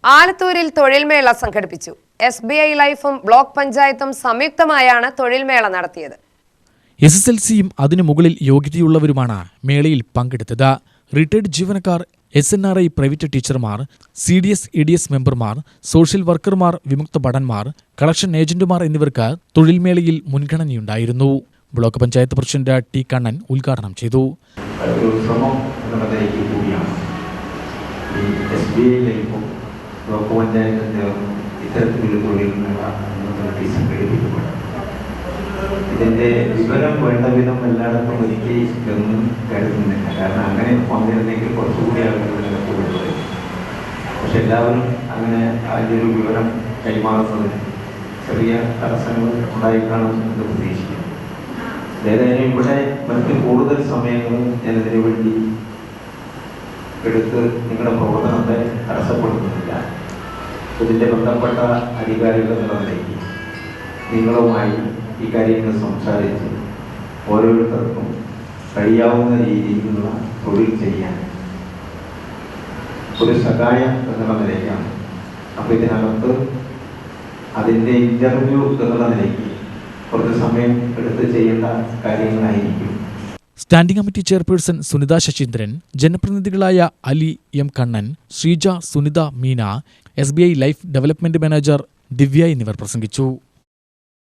ആലത്തൂരിൽ തൊഴിൽമേള സംഘടിപ്പിച്ചു. SBI ലൈഫും block പഞ്ചായത്തും സംയുക്തമായാണ് തൊഴിൽമേള നടത്തിയത്. SSLCയും അതിനു മുകളിൽ യോഗ്യതയുള്ളവരുമാണ് മേളയിൽ പങ്കെടുത്തത്. റിട്ടയർഡ് ജീവനക്കാർ, SNRI പ്രൈവറ്റ് ടീച്ചർമാർ, CDS EDS മെമ്പർമാർ, സോഷ്യൽ വർക്കർമാർ, വിമുക്ത ഭടന്മാർ, കളക്ഷൻ ഏജന്റുമാർ എന്നിവർക്ക് തൊഴിൽമേളയിൽ മുൻഗണനയുണ്ടായിരുന്നു. Block panchayat president T. Kannan ഉദ്ഘാടനം ചെയ്തു. ബ്ലോക്ക് പഞ്ചായത്ത് ഇത്തരത്തിലൊരു തൊഴിൽമേള സംഘടിപ്പിക്കപ്പെടും. ഇതിൻ്റെ വിവരം വേണ്ട വിധം എല്ലായിടത്തും ഒരുക്കി എന്ന് കരുതുന്നില്ല. കാരണം അങ്ങനെ വന്നിരുന്നെങ്കിൽ കുറച്ചുകൂടി ആളുകൾ കൂടുതൽ. പക്ഷെ എല്ലാവരും അങ്ങനെ അതിൻ്റെ ഒരു വിവരം കൈമാറുന്നതിന് ചെറിയ തടസ്സങ്ങൾ ഉണ്ടായിക്കാണും എന്ന് പ്രതീക്ഷിക്കുന്നു. ഏതായാലും ഇവിടെ മറ്റ് കൂടുതൽ സമയങ്ങൾ ഞാനിതിനു വേണ്ടി എടുത്ത് നിങ്ങളുടെ പ്രവർത്തനത്തെ തടസ്സപ്പെടുത്തുന്നില്ല. ഇതിൻ്റെ ബന്ധപ്പെട്ട അധികാരികൾ നിലയിലേക്ക് നിങ്ങളുമായി ഈ കാര്യങ്ങൾ സംസാരിച്ച് ഓരോരുത്തർക്കും കഴിയാവുന്ന രീതിയിലുള്ള തൊഴിൽ ചെയ്യാൻ ഒരു സഹായം എന്നുള്ള നിലയ്ക്കാണ്. അപ്പോൾ ഇതിനകത്ത് അതിൻ്റെ ഇൻ്റർവ്യൂ എന്നുള്ള നിലയ്ക്ക് കുറച്ച് സമയം എടുത്ത് ചെയ്യേണ്ട കാര്യങ്ങളായിരിക്കും. Standing committee chairperson Sunitha Saseendran, ജനപ്രതിനിധികളായ Ali M. Kannan, Sreeja, Sunitha, Meena, SBI life development manager Divya എന്നിവർ പ്രസംഗിച്ചു.